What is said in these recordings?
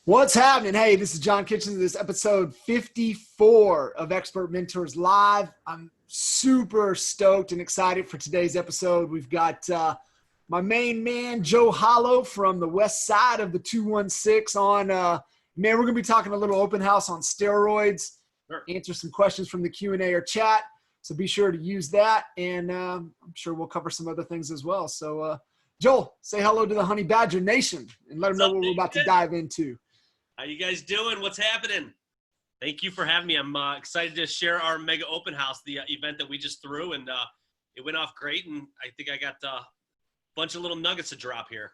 What's happening? Hey, this is John Kitchen. This is episode 54 of Expert Mentors Live. I'm super stoked and excited for today's episode. We've got my main man, Joe Hollo from the west side of the 216 on, man, we're going to be talking a little open house on steroids, answer some questions from the Q&A or chat. So be sure to use that. And I'm sure we'll cover some other things as well. So Joel, say hello to the Honey Badger Nation and let them know what we're about to dive into. How you guys doing? What's happening? Thank you for having me. I'm excited to share our mega open house, the event that we just threw, and it went off great. And I think I got a bunch of little nuggets to drop here.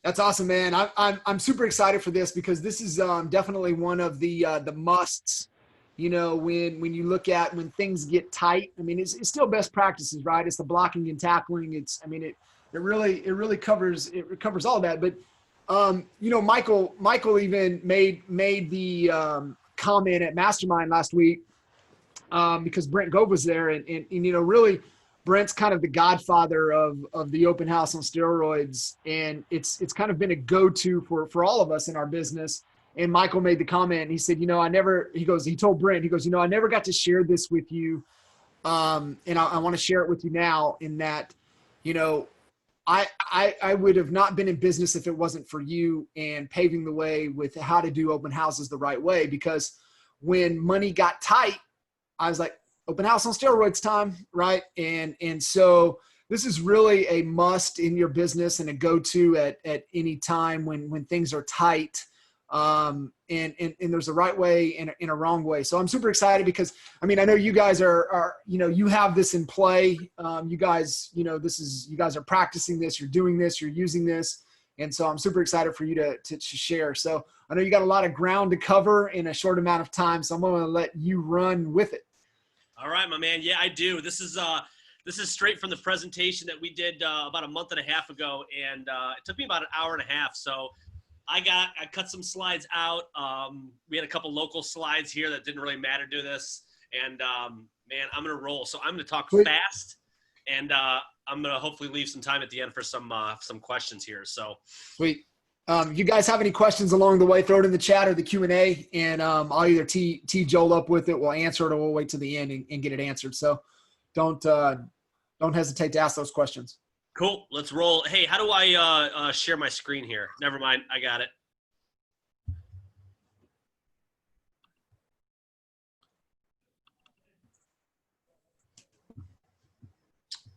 That's awesome, man. I'm super excited for this because this is definitely one of the musts. You know, when you look at when things get tight. I mean, it's still best practices, right? It's the blocking and tackling. It really covers all of that, but. You know, Michael even made the comment at Mastermind last week because Brent Gove was there, and you know, really Brent's kind of the godfather of the open house on steroids, and it's kind of been a go-to for all of us in our business. And Michael made the comment, and he said, you know, he told Brent, you know, I never got to share this with you, and I want to share it with you now in that, you know, I would have not been in business if it wasn't for you and paving the way with how to do open houses the right way. Because when money got tight, I was like, open house on steroids time, right? And so this is really a must in your business and a go-to at any time when things are tight. And there's a right way and a wrong way. So I'm super excited because, I mean, I know you guys are, you know, you have this in play. You guys, you know, you guys are practicing this, you're doing this, you're using this. And so I'm super excited for you to share. So I know you got a lot of ground to cover in a short amount of time. So I'm going to let you run with it. All right, my man. Yeah, I do. This is straight from the presentation that we did about a month and a half ago. And it took me about an hour and a half. So I cut some slides out. We had a couple local slides here that didn't really matter to this. And man, I'm going to roll. So I'm going to talk fast, and I'm going to hopefully leave some time at the end for some questions here. So sweet. You guys have any questions along the way, throw it in the chat or the Q&A, and I'll either tee Joel up with it, we'll answer it, or we'll wait to the end and get it answered. So don't hesitate to ask those questions. Cool. Let's roll. Hey, how do I share my screen here? Never mind. I got it.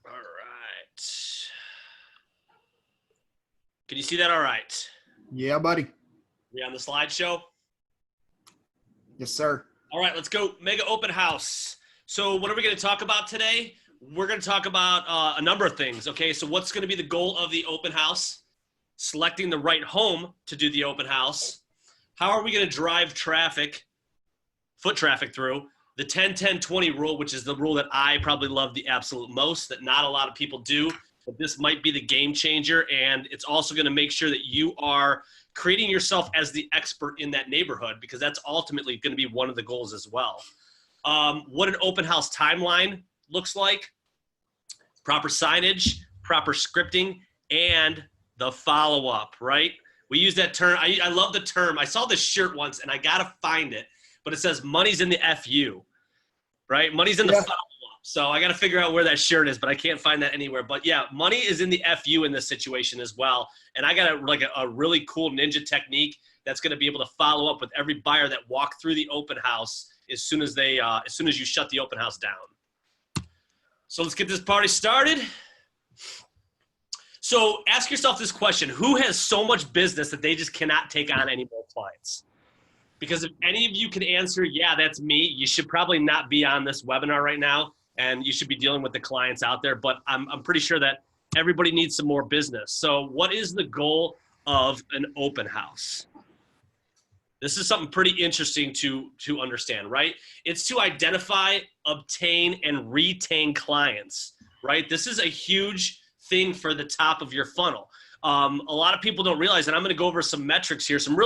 All right. Can you see that all right? Yeah, buddy. We on the slideshow? Yes, sir. All right, let's go. Mega open house. So what are we going to talk about today? We're going to talk about a number of things. Okay, so what's going to be the goal of the open house? Selecting the right home to do the open house. How are we going to drive traffic, foot traffic through? The 10-10-20 rule, which is the rule that I probably love the absolute most, that not a lot of people do, but this might be the game changer. And it's also going to make sure that you are creating yourself as the expert in that neighborhood, because that's ultimately going to be one of the goals as well. What an open house timeline looks like, proper signage, proper scripting, and the follow-up, right? We use that term. I love the term. I saw this shirt once, and I got to find it, but it says money's in the FU, right? Money's in the follow-up. So I got to figure out where that shirt is, but I can't find that anywhere. But yeah, money is in the FU in this situation as well. And I got a really cool ninja technique that's going to be able to follow up with every buyer that walked through the open house as soon as you shut the open house down. So let's get this party started. So ask yourself this question: who has so much business that they just cannot take on any more clients? Because if any of you can answer, yeah, that's me, you should probably not be on this webinar right now, and you should be dealing with the clients out there. But I'm pretty sure that everybody needs some more business. So what is the goal of an open house? This is something pretty interesting to understand, right? It's to identify, obtain, and retain clients, right? This is a huge thing for the top of your funnel. A lot of people don't realize, and I'm going to go over some metrics here, some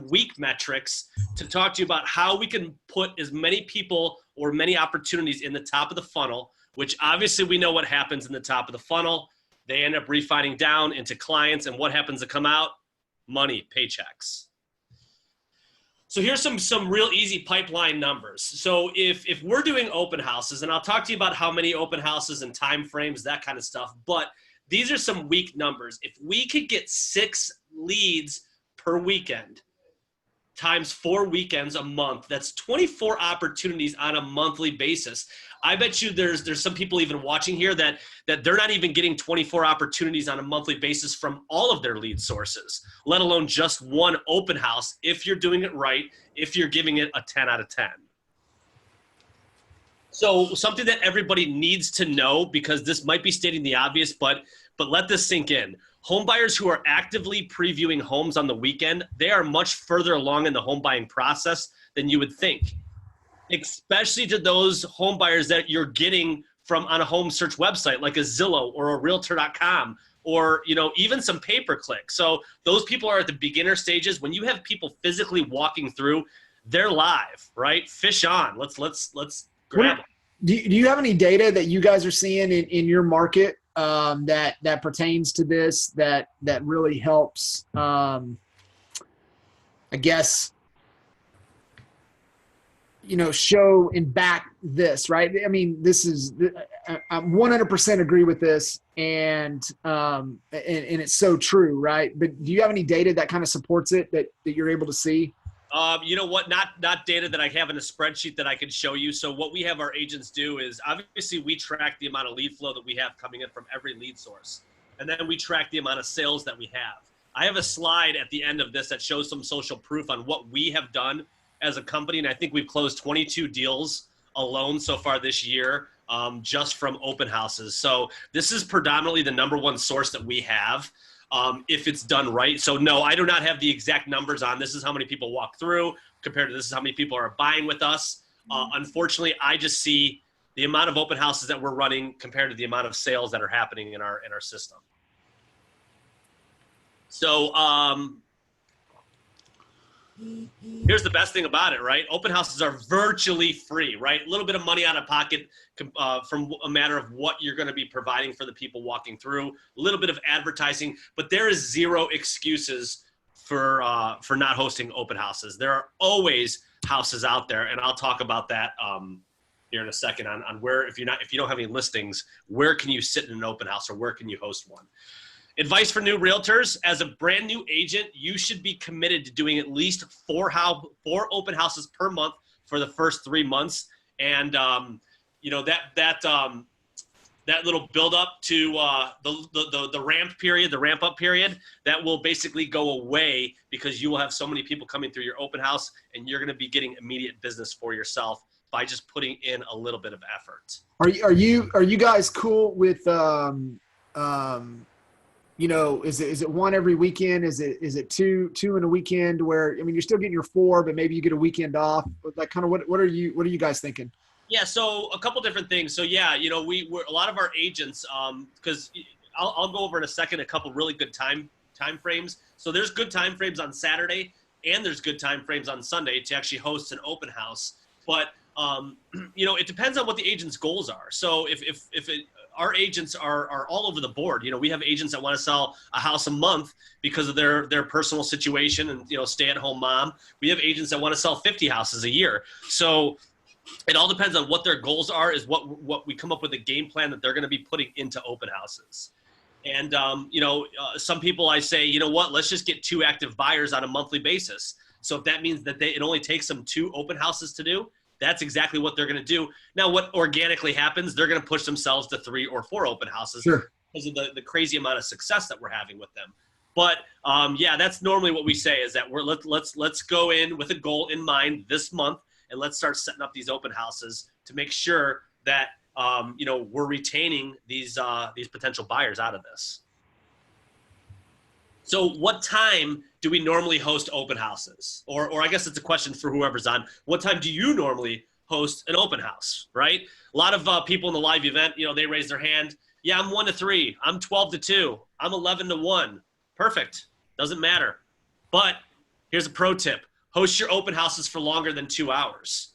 weak metrics to talk to you about how we can put as many people or many opportunities in the top of the funnel, which obviously we know what happens in the top of the funnel. They end up refining down into clients, and what happens to come out? Money, paychecks. So here's some real easy pipeline numbers. So if we're doing open houses, and I'll talk to you about how many open houses and time frames, that kind of stuff, but these are some weak numbers. If we could get 6 leads per weekend times 4 weekends a month, that's 24 opportunities on a monthly basis. I bet you there's some people even watching here that they're not even getting 24 opportunities on a monthly basis from all of their lead sources, let alone just one open house if you're doing it right, if you're giving it a 10 out of 10. So something that everybody needs to know, because this might be stating the obvious, but let this sink in. Home buyers who are actively previewing homes on the weekend, they are much further along in the home buying process than you would think, especially to those home buyers that you're getting from on a home search website like a Zillow or a Realtor.com, or even some pay-per-click. So those people are at the beginner stages. When you have people physically walking through, they're live, right? Fish on. Let's grab them. Do you have any data that you guys are seeing in your market that pertains to this, that really helps, I guess, show and back this, right? I mean, I 100% agree with this, and it's so true, right? But do you have any data that kind of supports it, that you're able to see? You know what? Not data that I have in a spreadsheet that I can show you. So what we have our agents do is, obviously we track the amount of lead flow that we have coming in from every lead source. And then we track the amount of sales that we have. I have a slide at the end of this that shows some social proof on what we have done as a company. And I think we've closed 22 deals alone so far this year, just from open houses. So this is predominantly the #1 source that we have. If it's done right. So no, I do not have the exact numbers on this is how many people walk through compared to this is how many people are buying with us. Unfortunately, I just see the amount of open houses that we're running compared to the amount of sales that are happening in our system. So here's the best thing about it, right? Open houses are virtually free, right? A little bit of money out of pocket from a matter of what you're going to be providing for the people walking through, a little bit of advertising, but there is zero excuses for not hosting open houses. There are always houses out there, and I'll talk about that here in a second on where, if you don't have any listings, where can you sit in an open house, or where can you host one? Advice for new realtors: as a brand new agent, you should be committed to doing at least 4 open houses per month for the first 3 months. And that little build up to the ramp up period, that will basically go away because you will have so many people coming through your open house, and you're going to be getting immediate business for yourself by just putting in a little bit of effort. Are you guys cool with is it 1 every weekend? Is it two in a weekend, where, I mean, you're still getting your 4, but maybe you get a weekend off? Like, kind of what are you guys thinking? Yeah, so a couple different things. So yeah, we're a lot of our agents, because I'll go over in a second a couple really good time frames. So there's good time frames on Saturday, and there's good time frames on Sunday to actually host an open house. But it depends on what the agent's goals are. So our agents are all over the board. We have agents that want to sell a house a month because of their personal situation and, stay-at-home mom. We have agents that want to sell 50 houses a year. So it all depends on what their goals are, is what we come up with a game plan that they're going to be putting into open houses. And, some people, I say, let's just get 2 active buyers on a monthly basis. So if that means that it only takes them 2 open houses to do, that's exactly what they're going to do. Now, what organically happens, they're going to push themselves to 3 or 4 open houses. Sure. Because of the crazy amount of success that we're having with them. But yeah, that's normally what we say, is that let's go in with a goal in mind this month, and let's start setting up these open houses to make sure that we're retaining these potential buyers out of this. So what time do we normally host open houses? Or I guess it's a question for whoever's on. What time do you normally host an open house, right? A lot of people in the live event, they raise their hand. Yeah, I'm 1 to 3. I'm 12 to 2. I'm 11 to 1. Perfect. Doesn't matter. But here's a pro tip. Host your open houses for longer than 2 hours.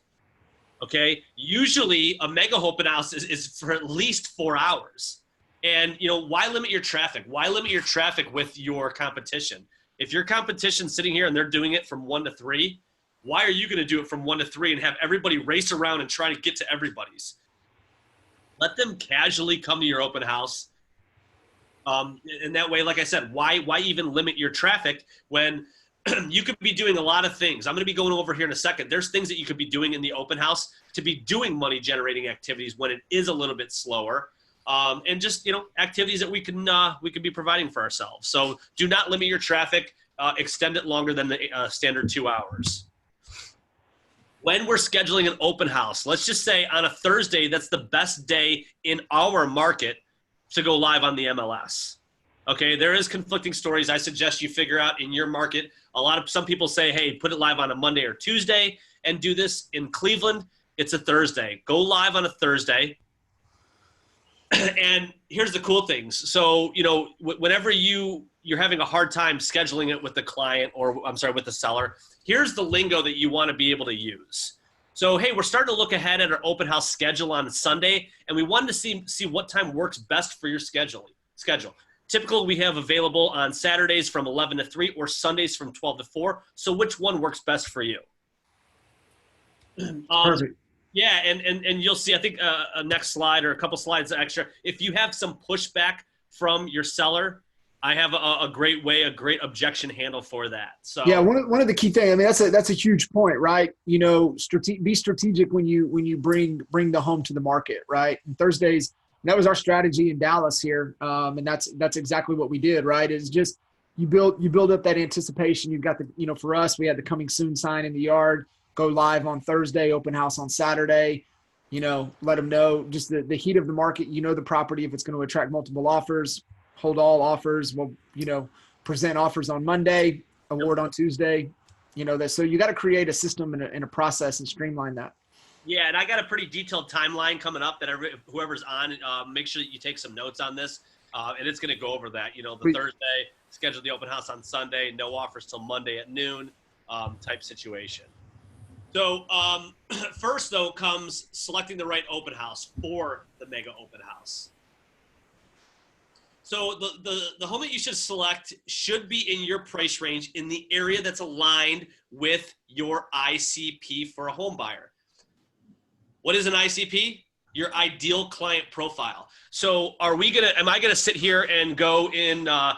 Okay? Usually a mega open house is for at least 4 hours. And, why limit your traffic? Why limit your traffic with your competition? If your competition's sitting here and they're doing it from 1 to 3, Why are you going to do it from 1 to 3 and have everybody race around and try to get to everybody's? Let them casually come to your open house. And that way, like I said, why even limit your traffic when you could be doing a lot of things? I'm going to be going over here in a second. There's things that you could be doing in the open house to be doing money generating activities when it is a little bit slower. And just, activities that we can be providing for ourselves. So do not limit your traffic, extend it longer than the standard 2 hours. When we're scheduling an open house, let's just say on a Thursday, that's the best day in our market to go live on the MLS. Okay, there is conflicting stories. I suggest you figure out in your market. Some people say, hey, put it live on a Monday or Tuesday and do this. In Cleveland, it's a Thursday. Go live on a Thursday. And here's the cool things. So, whenever you're having a hard time scheduling it with the client, or I'm sorry, with the seller, here's the lingo that you want to be able to use. So, hey, we're starting to look ahead at our open house schedule on Sunday, and we wanted to see what time works best for your schedule. Typically, we have available on Saturdays from 11 to 3 or Sundays from 12 to 4. So which one works best for you? Perfect. Yeah, and you'll see, I think a next slide or a couple slides extra, if you have some pushback from your seller, I have a great objection handle for that. So yeah, one of the key things, I mean, that's a huge point, right? Be strategic when you bring the home to the market, right? And Thursdays, that was our strategy in Dallas here, and that's exactly what we did, right? Is just you build up that anticipation. You've got for us, we had the coming soon sign in the yard. Go live on Thursday, open house on Saturday. Let them know just the heat of the market. The property, if it's going to attract multiple offers, hold all offers. We'll present offers on Monday, award on Tuesday. So you got to create a system and a process and streamline that. Yeah, and I got a pretty detailed timeline coming up that whoever's on, make sure that you take some notes on this, and it's going to go over that. The Thursday, schedule the open house on Sunday, no offers till Monday at noon, type situation. So first, though, comes selecting the right open house for the mega open house. So the home that you should select should be in your price range in the area that's aligned with your ICP for a home buyer. What is an ICP? Your ideal client profile. So am I gonna sit here and go in, I'm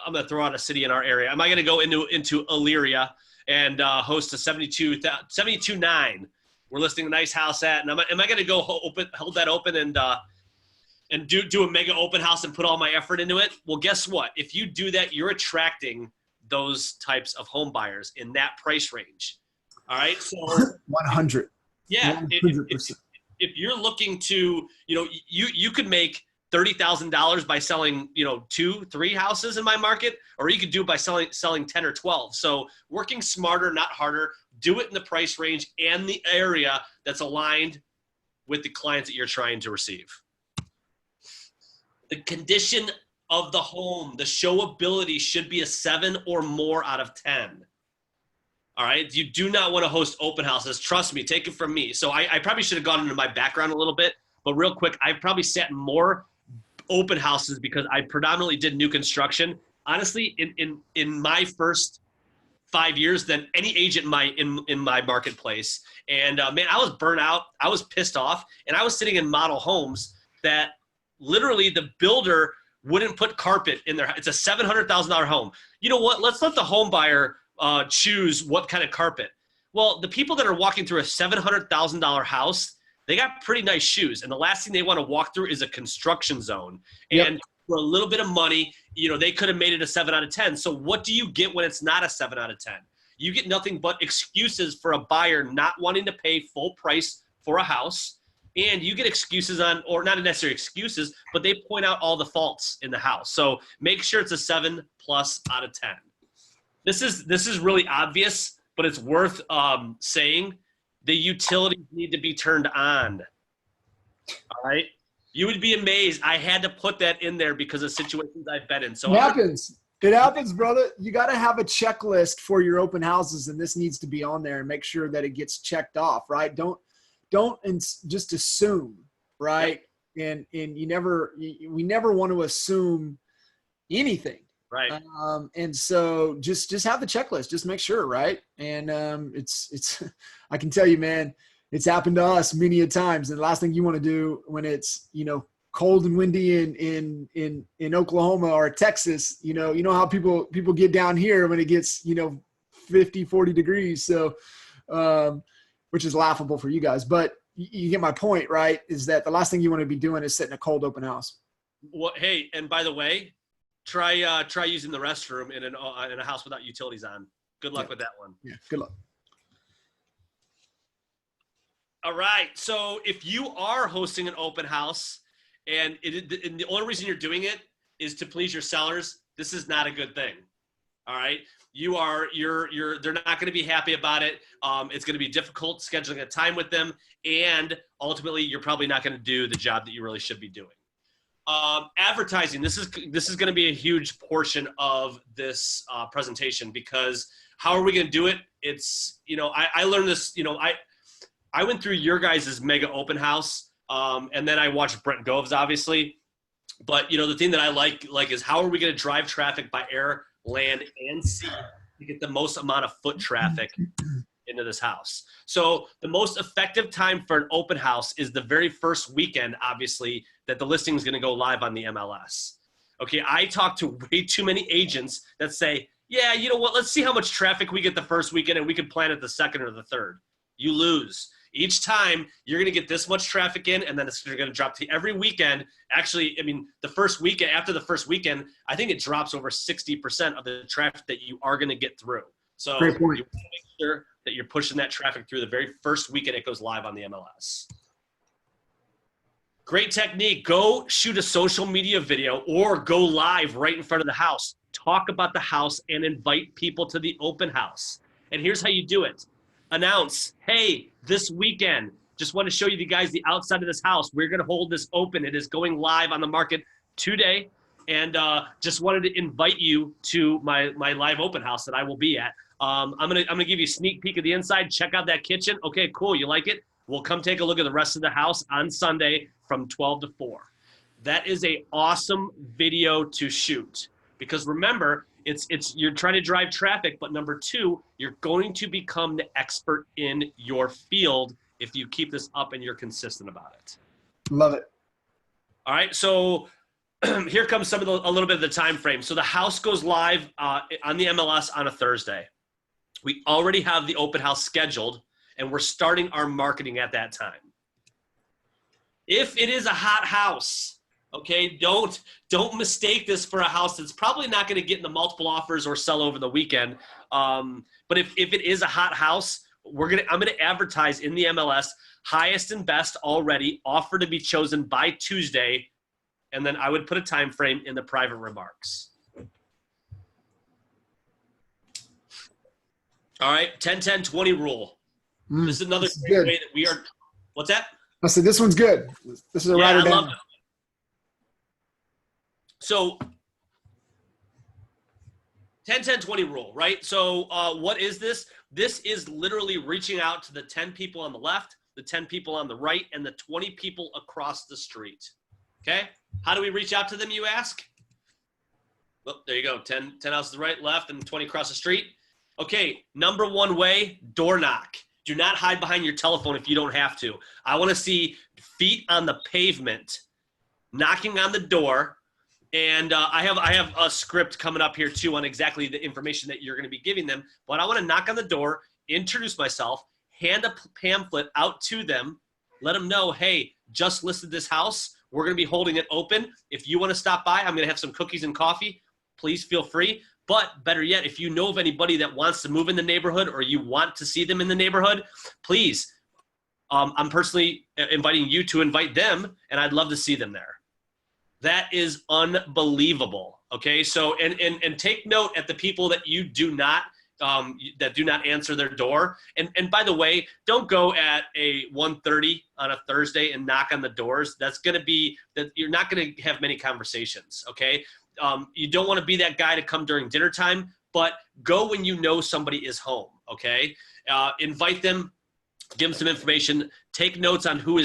gonna throw out a city in our area. Am I gonna go into Elyria and host a 72.9? We're listing a nice house at, and am I gonna go hold that open and do a mega open house and put all my effort into it? Well, guess what? If you do that, you're attracting those types of home buyers in that price range. All right, so 100. Yeah, if you're looking to, you could make $30,000 by selling, 2-3 houses in my market, or you could do it by selling 10 or 12. So working smarter, not harder. Do it in the price range and the area that's aligned with the clients that you're trying to receive. The condition of the home, the showability should be a 7 or more out of 10. All right. You do not want to host open houses. Trust me, take it from me. So I probably should have gone into my background a little bit, but real quick, I probably sat in more open houses because I predominantly did new construction. Honestly, in my first 5 years than any agent in my marketplace. And man, I was burnt out. I was pissed off, and I was sitting in model homes that literally the builder wouldn't put carpet in there. It's a $700,000 home. You know what? Let's let the home buyer choose what kind of carpet. Well, the people that are walking through a $700,000 house, they got pretty nice shoes. And the last thing they want to walk through is a construction zone. Yep. And for a little bit of money, they could have made it a 7 out of 10. So what do you get when it's not a 7 out of 10? You get nothing but excuses for a buyer not wanting to pay full price for a house. And you get excuses or not necessarily excuses, but they point out all the faults in the house. So make sure it's a 7+ out of 10. This is really obvious, but it's worth saying. The utilities need to be turned on. All right? You would be amazed. I had to put that in there because of situations I've been in. So it happens. It happens, brother. You got to have a checklist for your open houses, and this needs to be on there and make sure that it gets checked off, right? Don't just assume, right? Yep. And we never want to assume anything. Right. And so just have the checklist, just make sure, right? And it's I can tell you, man, it's happened to us many a times. And the last thing you want to do when it's, cold and windy in Oklahoma or Texas, you know how people get down here when it gets, 50, 40 degrees. So, which is laughable for you guys, but you get my point, right? Is that the last thing you want to be doing is sitting in a cold open house. Well, hey, and by the way, try using the restroom in a house without utilities on. Good luck with that one. Yeah, good luck. All right. So if you are hosting an open house and the only reason you're doing it is to please your sellers, this is not a good thing. All right. They're not going to be happy about it. It's going to be difficult scheduling a time with them. And ultimately, you're probably not going to do the job that you really should be doing. Advertising. This is going to be a huge portion of this presentation, because how are we going to do it? It's, I learned this, I went through your guys' mega open house, and then I watched Brent Gove's, obviously. But, the thing that I like is how are we going to drive traffic by air, land, and sea to get the most amount of foot traffic into this house. So the most effective time for an open house is the very first weekend, obviously, that the listing is going to go live on the MLS. Okay, I talk to way too many agents that say, yeah, you know what, let's see how much traffic we get the first weekend and we can plan it the second or the third. You lose. Each time you're going to get this much traffic in, and then it's going to drop to every weekend. Actually, I mean, the first weekend, after the first weekend, I think it drops over 60% of the traffic that you are going to get through. So you want to make sure that you're pushing that traffic through the very first weekend it goes live on the MLS. Great technique. Go shoot a social media video or go live right in front of the house. Talk about the house and invite people to the open house. And here's how you do it. Announce, hey, this weekend, just want to show you guys the outside of this house. We're going to hold this open. It is going live on the market today. And just wanted to invite you to my live open house that I will be at. I'm gonna give you a sneak peek of the inside. Check out that kitchen. Okay, cool. You like it? We'll come take a look at the rest of the house on Sunday from 12 to 4. That is a awesome video to shoot, because remember, it's you're trying to drive traffic, but number two, you're going to become the expert in your field if you keep this up and you're consistent about it. Love it. All right, so here comes a little bit of the time frame. So the house goes live on the MLS on a Thursday. We already have the open house scheduled, and we're starting our marketing at that time. If it is a hot house, okay, don't mistake this for a house that's probably not going to get into multiple offers or sell over the weekend. But if it is a hot house, I'm gonna advertise in the MLS, highest and best already, offer to be chosen by Tuesday, and then I would put a time frame in the private remarks. All right, 10-10-20 rule. This is another great way that we are. What's that? I said this one's good. This is a rider down. Love it. So 10-10-20 rule, right? So what is this? This is literally reaching out to the 10 people on the left, the 10 people on the right, and the 20 people across the street. Okay? How do we reach out to them, you ask? Well, there you go. 10 houses to the right, left, and 20 across the street. Okay, number one way, door knock. Do not hide behind your telephone if you don't have to. I want to see feet on the pavement, knocking on the door. And I have a script coming up here too on exactly the information that you're going to be giving them. But I want to knock on the door, introduce myself, hand a pamphlet out to them, let them know, hey, just listed this house. We're going to be holding it open. If you want to stop by, I'm going to have some cookies and coffee. Please feel free. But better yet, if you know of anybody that wants to move in the neighborhood or you want to see them in the neighborhood, please, I'm personally inviting you to invite them, and I'd love to see them there. That is unbelievable. Okay, so and take note at the people that you do not answer their door. And by the way, don't go at a 1:30 on a Thursday and knock on the doors. That's going to be that you're not going to have many conversations. Okay, you don't want to be that guy to come during dinner time, but go when you know somebody is home. Okay, invite them, give them some information, take notes on who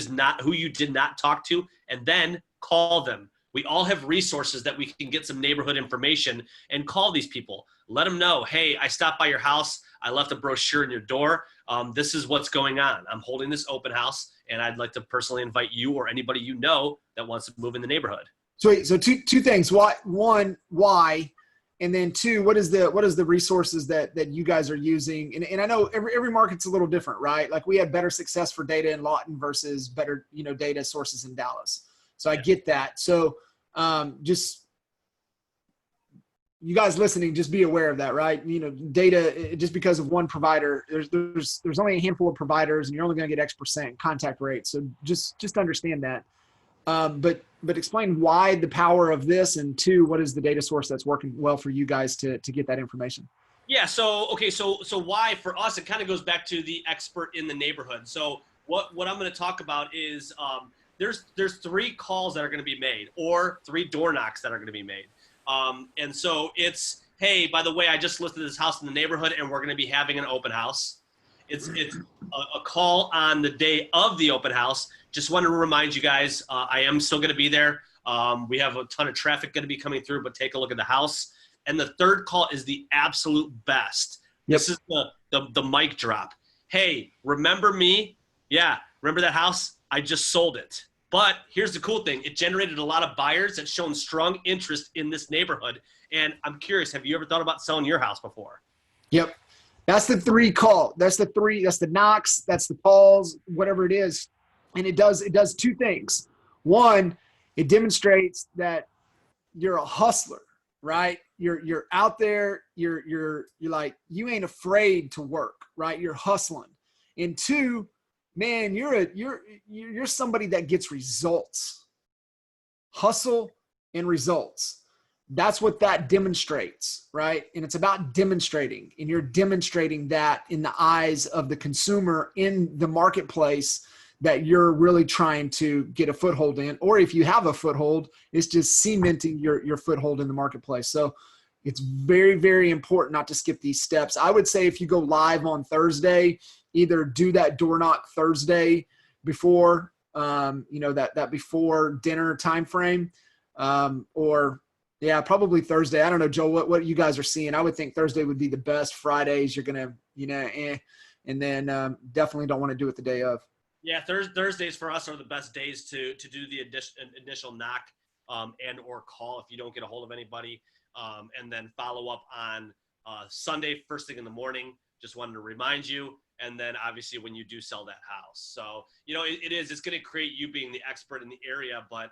you did not talk to, and then call them. We all have resources that we can get some neighborhood information and call these people. Let them know, hey, I stopped by your house. I left a brochure in your door. This is what's going on. I'm holding this open house, and I'd like to personally invite you or anybody you know that wants to move in the neighborhood. So two things. Why? And then two, what is the resources that you guys are using? And I know every market's a little different, right? Like we had better success for data in Lawton versus better, data sources in Dallas. So I get that. So just you guys listening, just be aware of that, right? Data, just because of one provider, there's only a handful of providers and you're only going to get X% contact rate. So just understand that. But explain why the power of this, and two, what is the data source that's working well for you guys to get that information? Yeah. So why for us, it kind of goes back to the expert in the neighborhood. So what I'm going to talk about is there's 3 calls that are going to be made, or 3 door knocks that are going to be made. And so it's, hey, by the way, I just listed this house in the neighborhood and we're going to be having an open house. It's a call on the day of the open house. Just wanted to remind you guys, I am still going to be there. We have a ton of traffic going to be coming through, but take a look at the house. And the third call is the absolute best. Yep. This is the mic drop. Hey, remember me? Yeah. Remember that house? I just sold it. But here's the cool thing. It generated a lot of buyers that's shown strong interest in this neighborhood. And I'm curious, have you ever thought about selling your house before? Yep. That's the 3 call. That's the knocks. That's the calls, whatever it is. And it does 2 things. One, it demonstrates that you're a hustler, right? You're out there. You're like, you ain't afraid to work, right? You're hustling. And 2, man, you're somebody that gets results. Hustle and results. That's what that demonstrates, right? And it's about demonstrating, and you're demonstrating that in the eyes of the consumer in the marketplace that you're really trying to get a foothold in. Or if you have a foothold, it's just cementing your foothold in the marketplace. So it's very, very important not to skip these steps. I would say if you go live on Thursday, either do that door knock Thursday before, that before dinner time frame, or yeah, probably Thursday. I don't know, Joel, what you guys are seeing. I would think Thursday would be the best. Fridays, you're going to, and then definitely don't want to do it the day of. Yeah, Thursdays for us are the best days to do the initial knock and or call if you don't get a hold of anybody, and then follow up on Sunday first thing in the morning. Just wanted to remind you, and then obviously when you do sell that house. So it's going to create you being the expert in the area, but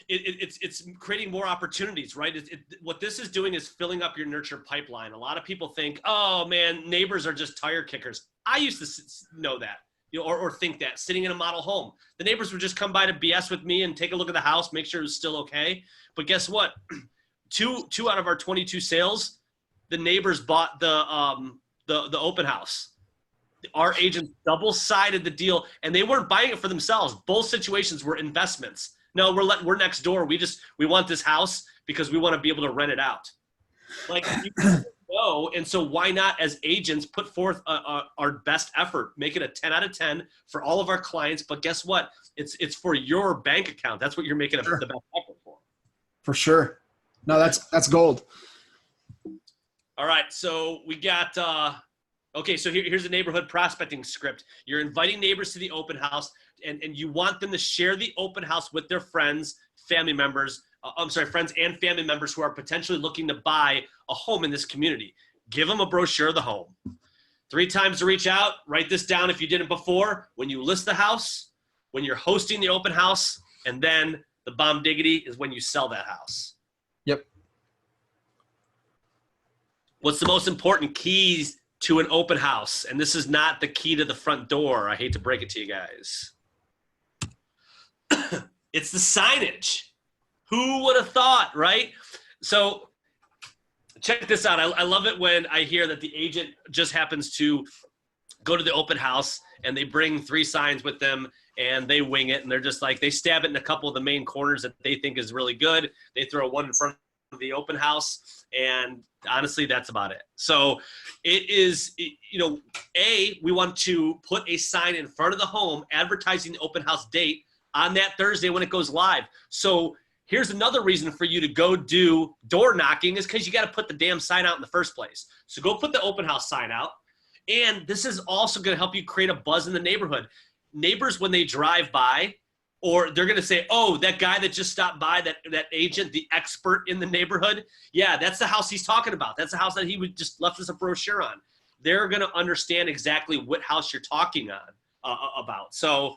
it's creating more opportunities, right? What this is doing is filling up your nurture pipeline. A lot of people think, oh man, neighbors are just tire kickers. I used to know that, or think that sitting in a model home, the neighbors would just come by to BS with me and take a look at the house, make sure it was still okay. But guess what? Two out of our 22 sales, the neighbors bought the open house. Our agents double-sided the deal, and they weren't buying it for themselves. Both situations were investments. No, we're next door. We want this house because we want to be able to rent it out. Like, and so why not, as agents, put forth our best effort, make it a 10 out of 10 for all of our clients. But guess what? It's for your bank account. That's what you're making the best effort for. For sure. No, that's gold. All right, so we got. Okay, so here's the neighborhood prospecting script. You're inviting neighbors to the open house, and you want them to share the open house with their friends, family members. Friends and family members who are potentially looking to buy a home in this community. Give them a brochure of the home. 3 times to reach out. Write this down if you didn't before. When you list the house, when you're hosting the open house, and then the bomb diggity is when you sell that house. Yep. What's the most important keys to an open house? And this is not the key to the front door. I hate to break it to you guys. It's the signage. Who would have thought, right? So check this out. I love it when I hear that the agent just happens to go to the open house and they bring 3 signs with them and they wing it. And they're just like, they stab it in a couple of the main corners that they think is really good. They throw one in front of the open house. And honestly, that's about it. So it is, we want to put a sign in front of the home advertising the open house date on that Thursday when it goes live. So here's another reason for you to go do door knocking is because you got to put the damn sign out in the first place. So go put the open house sign out. And this is also going to help you create a buzz in the neighborhood. Neighbors, when they drive by, or they're going to say, oh, that guy that just stopped by, that agent, the expert in the neighborhood, yeah, that's the house he's talking about. That's the house that he would just left us a brochure on. They're going to understand exactly what house you're talking about. So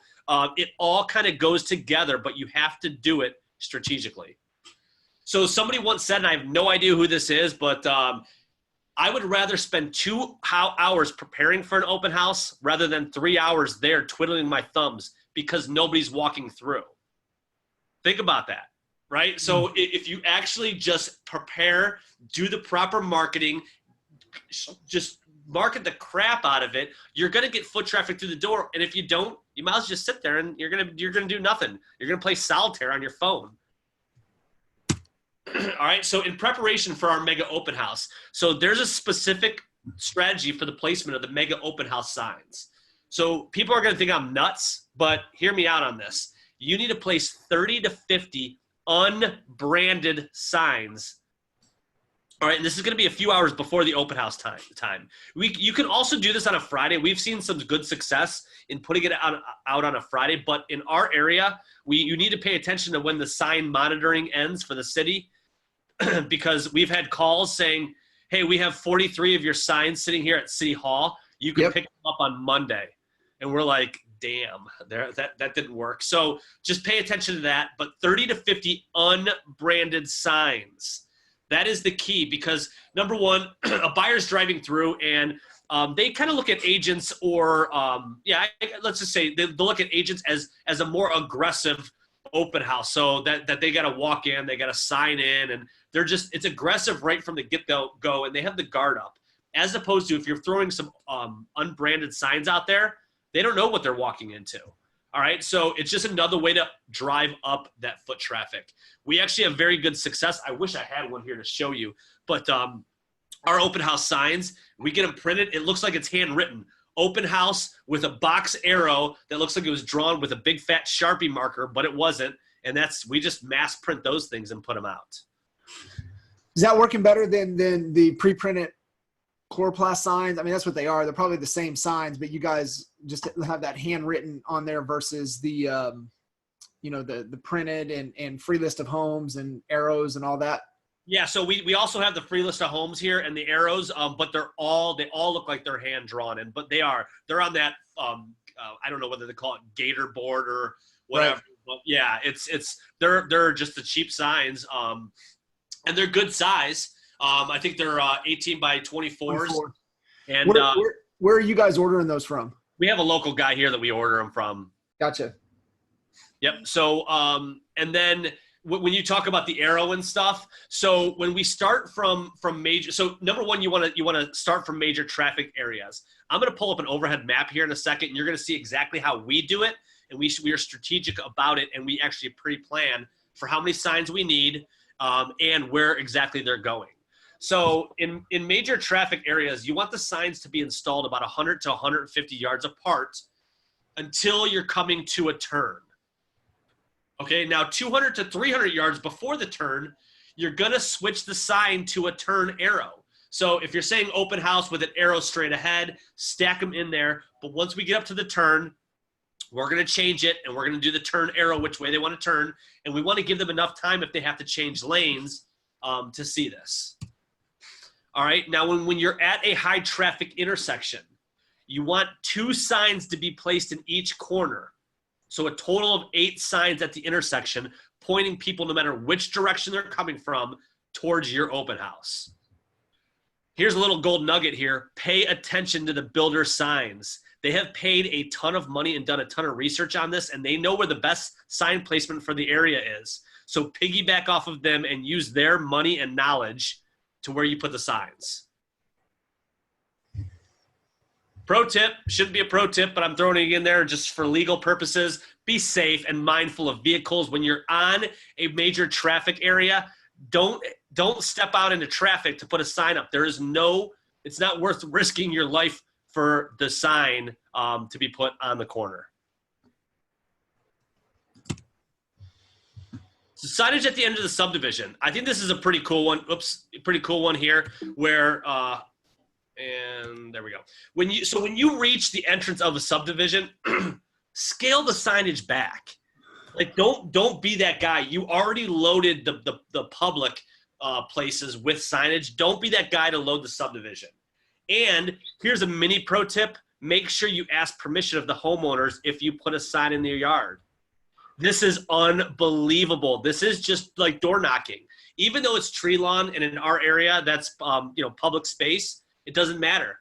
it all kind of goes together, but you have to do it strategically. So somebody once said, and I have no idea who this is, but I would rather spend 2 hours preparing for an open house rather than 3 hours there twiddling my thumbs because nobody's walking through. Think about that, right? So if you actually just prepare, do the proper marketing, just market the crap out of it, you're going to get foot traffic through the door. And if you don't, you might as well just sit there and you're going to do nothing. You're going to play solitaire on your phone. All right. So in preparation for our mega open house, so there's a specific strategy for the placement of the mega open house signs. So people are going to think I'm nuts, but hear me out on this. You need to place 30 to 50 unbranded signs. All right, and this is going to be a few hours before the open house time. You can also do this on a Friday. We've seen some good success in putting it out on a Friday, but in our area, you need to pay attention to when the sign monitoring ends for the city because we've had calls saying, hey, we have 43 of your signs sitting here at City Hall. You can pick them up on Monday. And we're like, damn, that didn't work. So just pay attention to that, but 30 to 50 unbranded signs. That is the key because, number one, a buyer's driving through and they kind of look at agents or, let's just say they'll look at agents as a more aggressive open house. So that they got to walk in, they got to sign in, and it's aggressive right from the get-go, and they have the guard up. As opposed to if you're throwing some unbranded signs out there, they don't know what they're walking into. All right, so it's just another way to drive up that foot traffic. We actually have very good success. I wish I had one here to show you, but our open house signs, we get them printed. It looks like it's handwritten. Open house with a box arrow that looks like it was drawn with a big fat Sharpie marker, but it wasn't. And we just mass print those things and put them out. Is that working better than the pre-printed chloroplast signs? I mean, that's what they are. They're probably the same signs, but you guys just have that handwritten on there versus the, the printed and free list of homes and arrows and all that. Yeah. So we also have the free list of homes here and the arrows, but they all look like they're hand drawn and, they're on that, I don't know whether they call it gator board or whatever, right. But yeah, they're just the cheap signs. And they're good size. I think they're 18 by 24s. 24. And where are you guys ordering those from? We have a local guy here that we order them from. Gotcha. Yep. So, and then when you talk about the arrow and stuff, so when we start from major, so number one, you want to start from major traffic areas. I'm going to pull up an overhead map here in a second, and you're going to see exactly how we do it, and we are strategic about it, and we actually pre-plan for how many signs we need and where exactly they're going. So in major traffic areas, you want the signs to be installed about 100 to 150 yards apart until you're coming to a turn. Okay, now 200 to 300 yards before the turn, you're going to switch the sign to a turn arrow. So if you're saying open house with an arrow straight ahead, stack them in there. But once we get up to the turn, we're going to change it, and we're going to do the turn arrow which way they want to turn. And we want to give them enough time if they have to change lanes to see this. All right, now when you're at a high traffic intersection, you want 2 signs to be placed in each corner. So a total of 8 signs at the intersection pointing people, no matter which direction they're coming from, towards your open house. Here's a little gold nugget here. Pay attention to the builder signs. They have paid a ton of money and done a ton of research on this, and they know where the best sign placement for the area is. So piggyback off of them and use their money and knowledge to where you put the signs. Pro tip, shouldn't be a pro tip, but I'm throwing it in there just for legal purposes. Be safe and mindful of vehicles. When you're on a major traffic area, don't step out into traffic to put a sign up. It's not worth risking your life for the sign to be put on the corner. So signage at the end of the subdivision. I think this is a pretty cool one. Oops, pretty cool one here where, and there we go. When you reach the entrance of a subdivision, scale the signage back. Like don't be that guy. You already loaded the public places with signage. Don't be that guy to load the subdivision. And here's a mini pro tip. Make sure you ask permission of the homeowners if you put a sign in their yard. This is unbelievable. This is just like door knocking. Even though it's tree lawn and in our area, that's public space, it doesn't matter.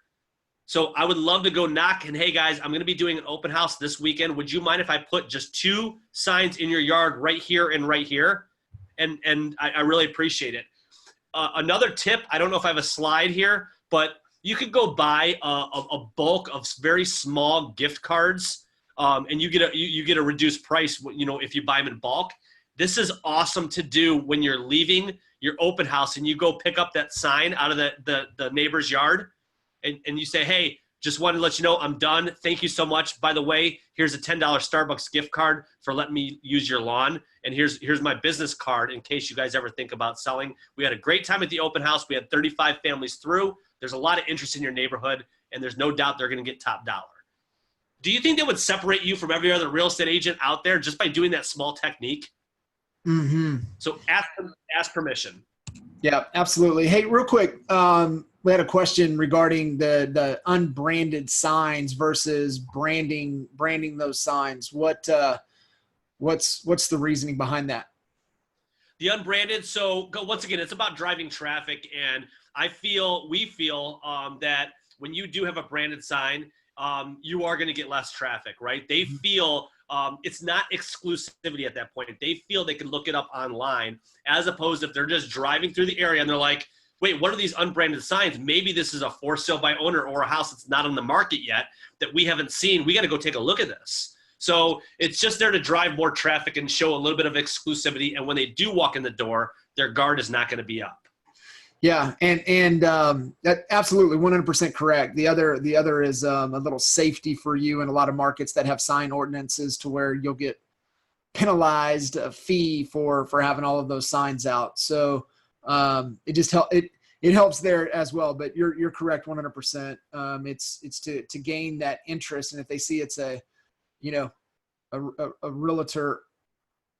So I would love to go knock and, hey guys, I'm going to be doing an open house this weekend. Would you mind if I put just 2 signs in your yard right here and right here? And I really appreciate it. Another tip, I don't know if I have a slide here, but you could go buy a bulk of very small gift cards. And you get a reduced price, if you buy them in bulk. This is awesome to do when you're leaving your open house and you go pick up that sign out of the neighbor's yard, and you say, hey, just wanted to let you know I'm done. Thank you so much. By the way, here's a $10 Starbucks gift card for letting me use your lawn, and here's my business card in case you guys ever think about selling. We had a great time at the open house. We had 35 families through. There's a lot of interest in your neighborhood, and there's no doubt they're going to get top dollar. Do you think that would separate you from every other real estate agent out there just by doing that small technique? Mm-hmm. So ask permission. Yeah, absolutely. Hey, real quick, we had a question regarding the unbranded signs versus branding those signs. What's the reasoning behind that? The unbranded. So once again, it's about driving traffic, and we feel that when you do have a branded sign, you are going to get less traffic, right? They feel it's not exclusivity at that point. They feel they can look it up online, as opposed to if they're just driving through the area and they're like, wait, what are these unbranded signs? Maybe this is a for sale by owner or a house that's not on the market yet that we haven't seen. We got to go take a look at this. So it's just there to drive more traffic and show a little bit of exclusivity. And when they do walk in the door, their guard is not going to be up. Yeah, and that absolutely 100% correct. The other is a little safety for you in a lot of markets that have sign ordinances to where you'll get penalized a fee for having all of those signs out. So it helps there as well. But you're correct 100%. It's to gain that interest, and if they see it's a realtor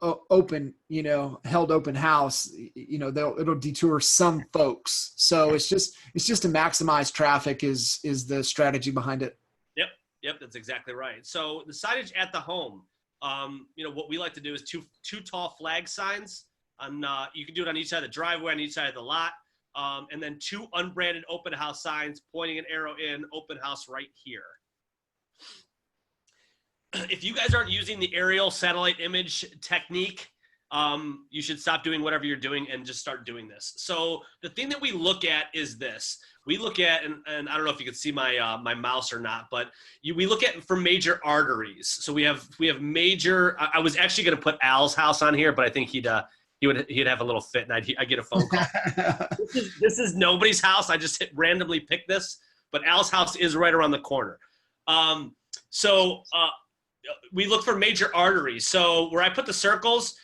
held open house, it'll detour some folks. So it's just to maximize traffic is the strategy behind it. Yep, that's exactly right. So the signage at the home, what we like to do is two tall flag signs on, you can do it on each side of the driveway, on each side of the lot, and then 2 unbranded open house signs pointing an arrow in, open house right here. If you guys aren't using the aerial satellite image technique, you should stop doing whatever you're doing and just start doing this. So the thing that we look at is this. We look at, and I don't know if you can see my my mouse or not, but we look at for major arteries. So we have major. I was actually going to put Al's house on here, but I think he'd have a little fit, and I'd get a phone call. This is nobody's house. I just randomly picked this, but Al's house is right around the corner. We look for major arteries. So where I put the circles,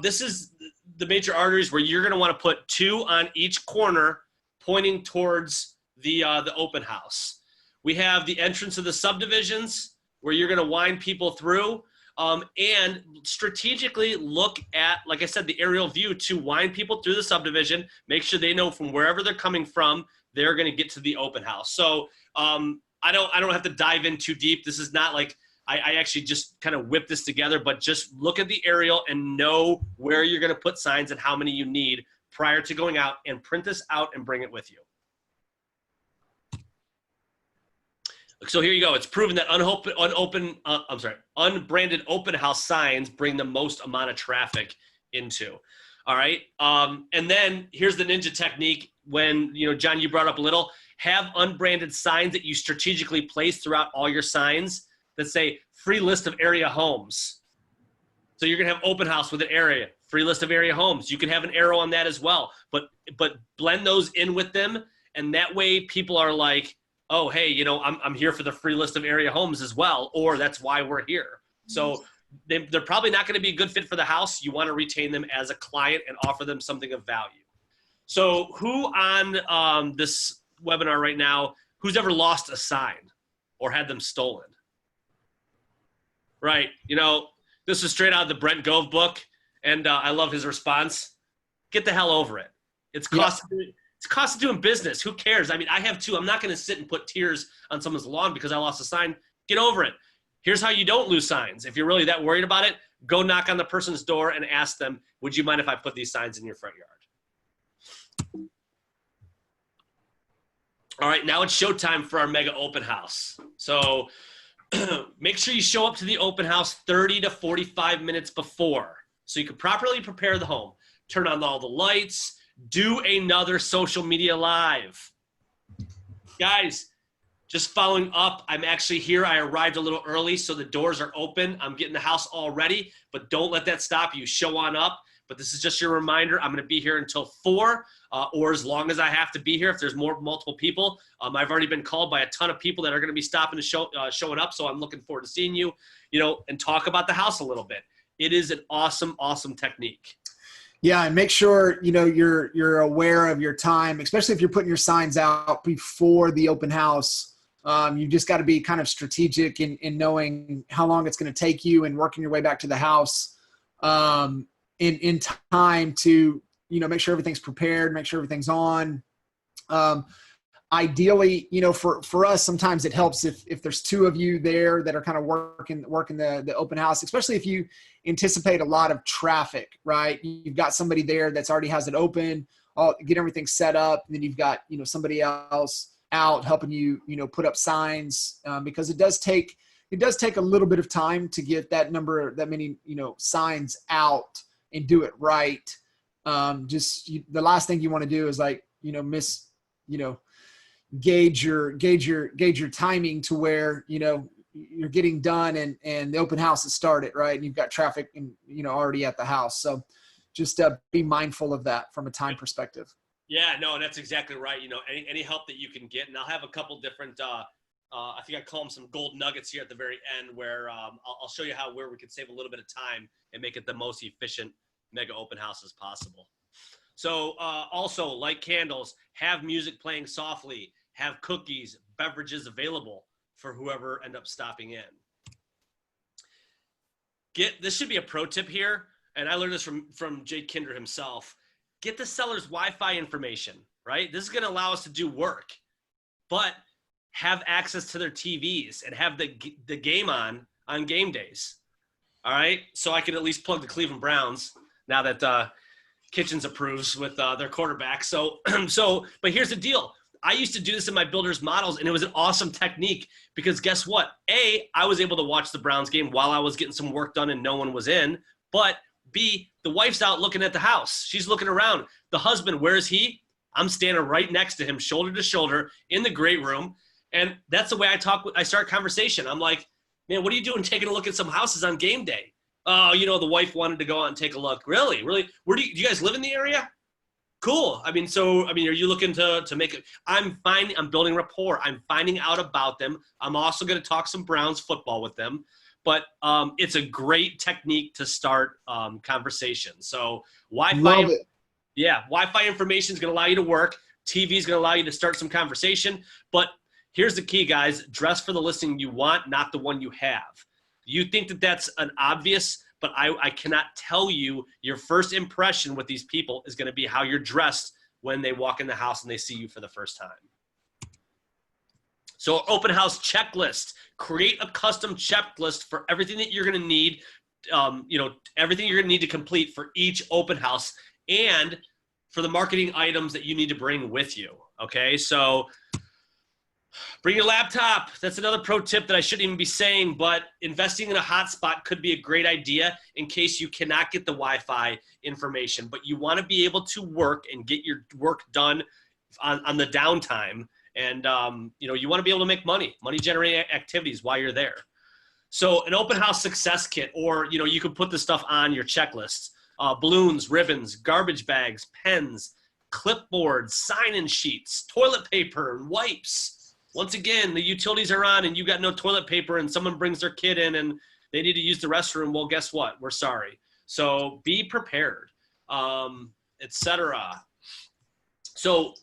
this is the major arteries where you're going to want to put 2 on each corner pointing towards the open house. We have the entrance of the subdivisions where you're going to wind people through, and strategically look at, like I said, the aerial view to wind people through the subdivision, make sure they know from wherever they're coming from, they're going to get to the open house. So I don't have to dive in too deep. This is not like, I actually just kind of whip this together, but just look at the aerial and know where you're going to put signs and how many you need prior to going out, and print this out and bring it with you. So here you go. It's proven that unbranded open house signs bring the most amount of traffic into. All right. And then here's the ninja technique. When, John, you brought up a little, have unbranded signs that you strategically place throughout all your signs that say free list of area homes. So you're going to have open house with an area, free list of area homes. You can have an arrow on that as well, but blend those in with them. And that way people are like, oh, hey, I'm here for the free list of area homes as well, or that's why we're here. So they're probably not going to be a good fit for the house. You want to retain them as a client and offer them something of value. So who on this webinar right now, who's ever lost a sign or had them stolen? Right. You know, this is straight out of the Brent Gove book, and I love his response. Get the hell over it. It's cost of doing business. Who cares? I mean, I have two. I'm not going to sit and put tears on someone's lawn because I lost a sign. Get over it. Here's how you don't lose signs. If you're really that worried about it, go knock on the person's door and ask them, would you mind if I put these signs in your front yard? All right, now it's showtime for our mega open house. So make sure you show up to the open house 30 to 45 minutes before so you can properly prepare the home. Turn on all the lights. Do another social media live. Guys, just following up, I'm actually here. I arrived a little early, so the doors are open. I'm getting the house all ready, but don't let that stop you. Show on up. But this is just your reminder. I'm going to be here until 4 or as long as I have to be here if there's multiple people. I've already been called by a ton of people that are going to be stopping to showing up, so I'm looking forward to seeing you, and talk about the house a little bit. It is an awesome, awesome technique. Yeah, and make sure you're aware of your time, especially if you're putting your signs out before the open house. You just got to be kind of strategic in knowing how long it's going to take you and working your way back to the house in time to make sure everything's prepared, make sure everything's on. Ideally, for us, sometimes it helps if there's two of you there that are kind of working the open house, especially if you anticipate a lot of traffic, right? You've got somebody there that's already has it open, get everything set up, and then you've got, somebody else out helping you, put up signs, because it does take a little bit of time to get that many, signs out and do it right. The last thing you want to do is gauge your timing to where, you're getting done and the open house has started, right? And you've got traffic and, already at the house. So just be mindful of that from a time perspective. Yeah, no, that's exactly right. Any help that you can get, and I'll have a couple different, I think I call them some gold nuggets here at the very end where I'll show you where we could save a little bit of time and make it the most efficient mega open house as possible. So also, light candles, have music playing softly, have cookies, beverages available for whoever end up stopping in. This should be a pro tip here, and I learned this from Jake Kinder himself. Get the seller's Wi-Fi information, right? This is going to allow us to do work, but have access to their TVs and have the game on game days. All right, so I can at least plug the Cleveland Browns now that Kitchens approves with their quarterback. So, but here's the deal. I used to do this in my builder's models, and it was an awesome technique because guess what? A, I was able to watch the Browns game while I was getting some work done and no one was in. But B, the wife's out looking at the house. She's looking around. The husband, where is he? I'm standing right next to him, shoulder to shoulder in the great room. And that's the way I start conversation. I'm like, man, what are you doing taking a look at some houses on game day? Oh, the wife wanted to go out and take a look. Really? Where do you guys live in the area? Cool. I mean, are you looking to make it? I'm building rapport. I'm finding out about them. I'm also going to talk some Browns football with them. But it's a great technique to start conversation. So Wi-Fi information is going to allow you to work. TV is going to allow you to start some conversation. But here's the key, guys. Dress for the listing you want, not the one you have. You think that that's an obvious, but I cannot tell you your first impression with these people is going to be how you're dressed when they walk in the house and they see you for the first time. So open house checklist, create a custom checklist for everything that you're going to need, everything you're going to need to complete for each open house and for the marketing items that you need to bring with you. Okay. So bring your laptop. That's another pro tip that I shouldn't even be saying, but investing in a hotspot could be a great idea in case you cannot get the Wi-Fi information, but you want to be able to work and get your work done on the downtime. And, you want to be able to make money generating activities while you're there. So an open house success kit, or, you could put this stuff on your checklist, balloons, ribbons, garbage bags, pens, clipboards, sign-in sheets, toilet paper, and wipes. Once again, the utilities are on and you got no toilet paper and someone brings their kid in and they need to use the restroom. Well, guess what? We're sorry. So be prepared, etc. So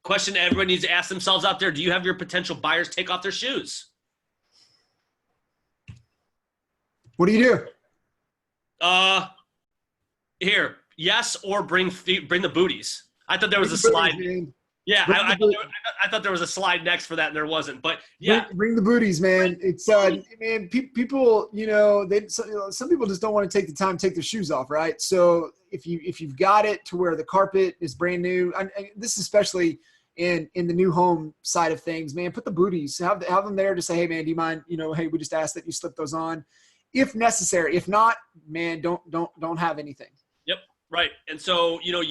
question everyone needs to ask themselves out there, do you have your potential buyers take off their shoes? What do you do? Here, yes, or bring the booties. I thought there was a slide. Yeah, I thought there was a slide next for that, and there wasn't. But yeah, bring the booties, man. It's man, people, you know, some people just don't want to take the time to take their shoes off, right? So if you've got it to where the carpet is brand new, and this is especially in the new home side of things, man, put the booties, have them there to say, hey, man, do you mind? You know, hey, we just asked that you slip those on, if necessary. If not, man, don't have anything. Yep. Right. And so, you know,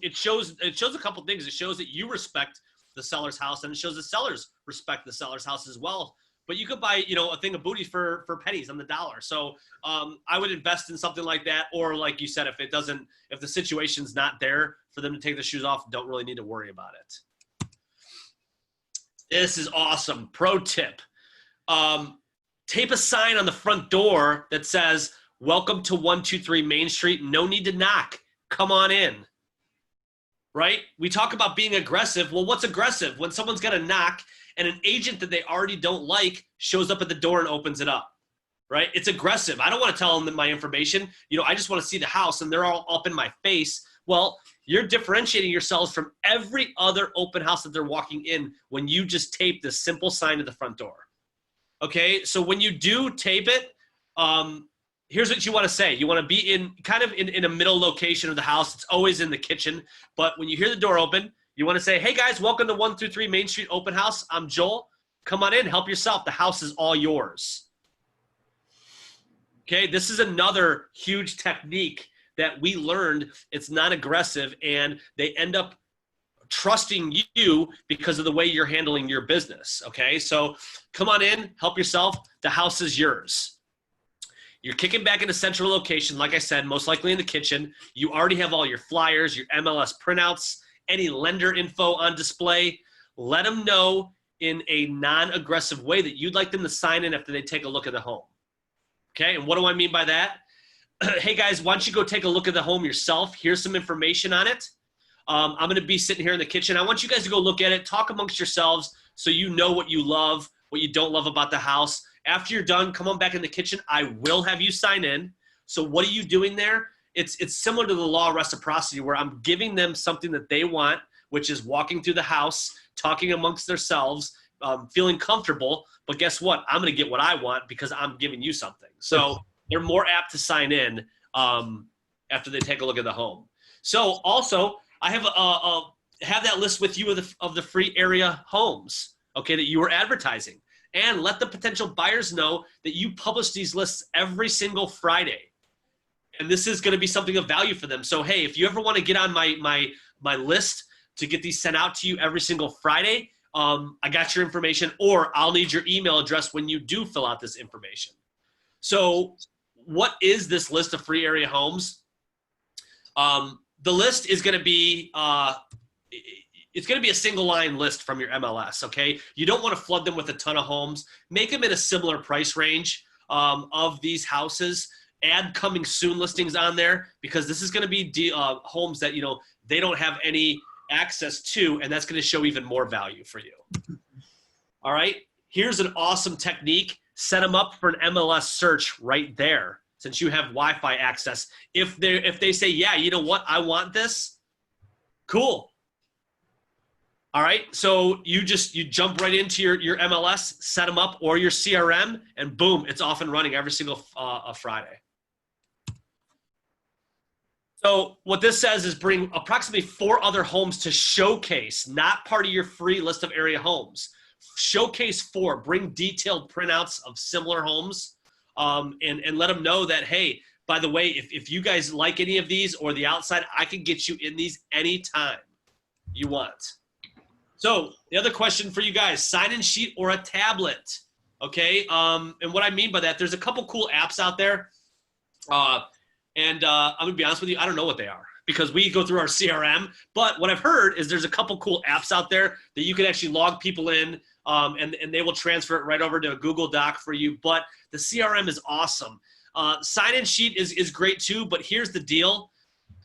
it shows a couple things. It shows that you respect the seller's house, and it shows the sellers respect the seller's house as well. But you could buy, you know, a thing of booties for pennies on the dollar. So I would invest in something like that. Or like you said, if the situation's not there for them to take the shoes off, don't really need to worry about it. This is awesome. Pro tip. Tape a sign on the front door that says, welcome to 123 Main Street. No need to knock. Come on in. Right? We talk about being aggressive. Well, what's aggressive? When someone's got to knock and an agent that they already don't like shows up at the door and opens it up. Right? It's aggressive. I don't want to tell them my information. You know, I just want to see the house, and they're all up in my face. Well, you're differentiating yourselves from every other open house that they're walking in when you just tape this simple sign to the front door. Okay? So when you do tape it, here's what you want to say. You want to be in a middle location of the house. It's always in the kitchen. But when you hear the door open, you want to say, hey guys, welcome to 123 Main Street Open House. I'm Joel. Come on in, help yourself. The house is all yours. Okay, this is another huge technique that we learned. It's not aggressive, and they end up trusting you because of the way you're handling your business. Okay, so come on in, help yourself. The house is yours. You're kicking back in a central location, like I said, most likely in the kitchen. You already have all your flyers, your MLS printouts, any lender info on display. Let them know in a non-aggressive way that you'd like them to sign in after they take a look at the home. Okay, and what do I mean by that? Hey guys, why don't you go take a look at the home yourself? Here's some information on it. I'm going to be sitting here in the kitchen. I want you guys to go look at it, talk amongst yourselves so you know what you love, what you don't love about the house. After you're done, come on back in the kitchen. I will have you sign in. So what are you doing there? It's similar to the law of reciprocity, where I'm giving them something that they want, which is walking through the house, talking amongst themselves, feeling comfortable. But guess what? I'm going to get what I want because I'm giving you something. So they're more apt to sign in after they take a look at the home. So also, I have that list with you of the free area homes, okay, that you were advertising. And let the potential buyers know that you publish these lists every single Friday. And this is going to be something of value for them. So, hey, if you ever want to get on my list to get these sent out to you every single Friday, I got your information, or I'll need your email address when you do fill out this information. So what is this list of free area homes? The list is going to be it's going to be a single line list from your MLS, okay? You don't want to flood them with a ton of homes. Make them in a similar price range of these houses. Add coming soon listings on there, because this is going to be homes that, you know, they don't have any access to, and that's going to show even more value for you. All right? Here's an awesome technique. Set them up for an MLS search right there, since you have Wi-Fi access. If they say, yeah, you know what, I want this, cool. All right, so you jump right into your MLS, set them up, or your CRM, and boom, it's off and running every single Friday. So what this says is bring approximately 4 other homes to showcase, not part of your free list of area homes. Showcase 4, bring detailed printouts of similar homes, and let them know that, hey, by the way, if you guys like any of these or the outside, I can get you in these anytime you want. So the other question for you guys, sign-in sheet or a tablet, okay? And what I mean by that, there's a couple cool apps out there. I'm gonna be honest with you, I don't know what they are. because we go through our CRM. But what I've heard is there's a couple cool apps out there that you can actually log people in, and they will transfer it right over to a Google Doc for you. But the CRM is awesome. Sign-in sheet is great too, but here's the deal.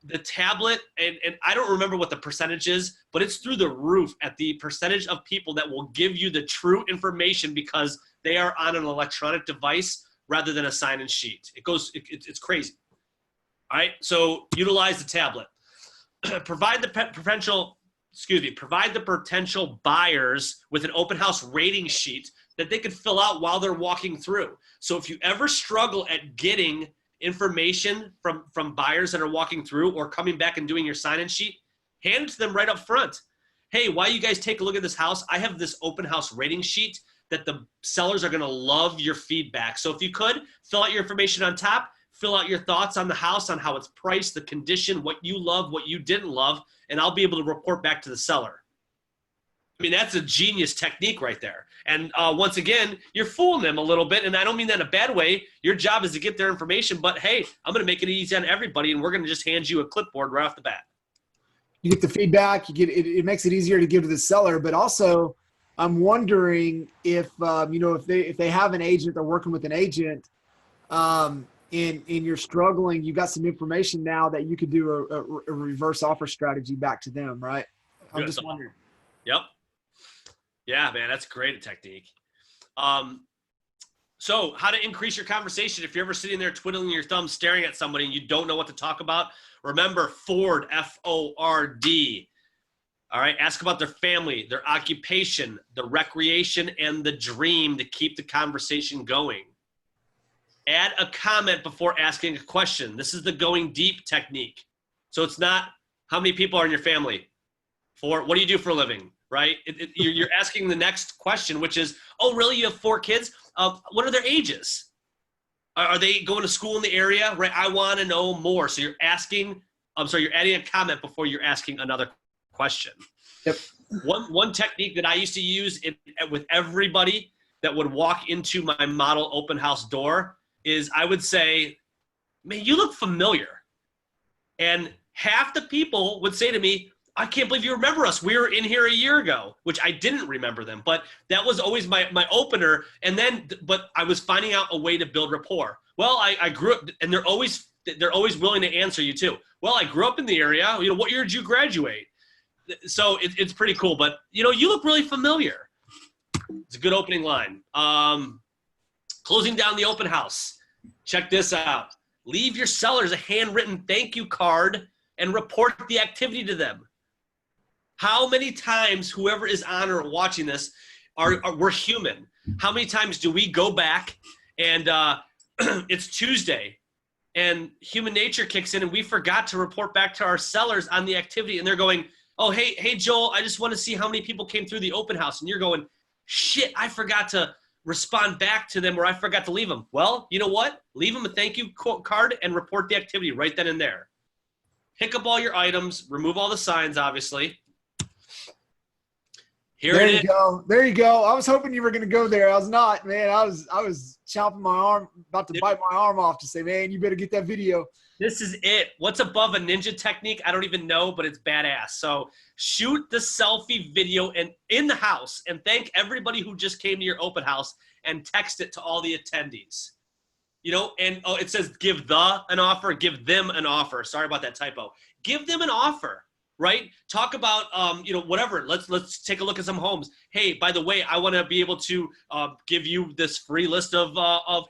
The tablet, and I don't remember what the percentage is, but it's through the roof at the percentage of people that will give you the true information because they are on an electronic device rather than a sign-in sheet. It's crazy. All right, so utilize the tablet. Provide the potential buyers with an open house rating sheet that they could fill out while they're walking through. So if you ever struggle at getting information from buyers that are walking through or coming back and doing your sign-in sheet, hand it to them right up front. Hey, while you guys take a look at this house, I have this open house rating sheet that the sellers are gonna love your feedback. So if you could, fill out your information on top, fill out your thoughts on the house, on how it's priced, the condition, what you love, what you didn't love, and I'll be able to report back to the seller. I mean, that's a genius technique right there. And once again, you're fooling them a little bit, and I don't mean that in a bad way. Your job is to get their information, but hey, I'm going to make it easy on everybody, and we're going to just hand you a clipboard right off the bat. You get the feedback. You get it. It makes it easier to give to the seller, but also, I'm wondering if if they have an agent, they're working with an agent, and you're struggling. You've got some information now that you could do a reverse offer strategy back to them, right? I'm just wondering. Yep. Yeah, man, that's a great technique. So how to increase your conversation. If you're ever sitting there twiddling your thumbs, staring at somebody and you don't know what to talk about, remember Ford, F-O-R-D. All right, ask about their family, their occupation, the recreation, and the dream to keep the conversation going. Add a comment before asking a question. This is the going deep technique. So it's not how many people are in your family. What do you do for a living? Right? You're asking the next question, which is, oh, really? You have 4 kids? What are their ages? Are they going to school in the area? Right? I want to know more. So you're adding a comment before you're asking another question. Yep. One technique that I used to use with everybody that would walk into my model open house door is I would say, man, you look familiar. And half the people would say to me, I can't believe you remember us. We were in here a year ago, which I didn't remember them, but that was always my opener. And then, but I was finding out a way to build rapport. Well, I grew up, and they're always willing to answer you too. Well, I grew up in the area. What year did you graduate? So it's pretty cool, but you look really familiar. It's a good opening line. Closing down the open house. Check this out. Leave your sellers a handwritten thank you card and report the activity to them. How many times, whoever is on or watching this, we're human. How many times do we go back and it's Tuesday and human nature kicks in and we forgot to report back to our sellers on the activity, and they're going, oh, hey, Joel, I just want to see how many people came through the open house. And you're going, shit, I forgot to respond back to them, or I forgot to leave them. Well, you know what? Leave them a thank you card and report the activity right then and there. Pick up all your items, remove all the signs, obviously. There you go. There you go. I was hoping you were going to go there. I was not, man. I was chomping my arm, about to bite my arm off to say, man, you better get that video. This is it. What's above a ninja technique? I don't even know, but it's badass. So shoot the selfie video in the house and thank everybody who just came to your open house and text it to all the attendees. And it says give them an offer. Sorry about that typo. Give them an offer. Right? Talk about, whatever. Let's take a look at some homes. Hey, by the way, I want to be able to give you this free list of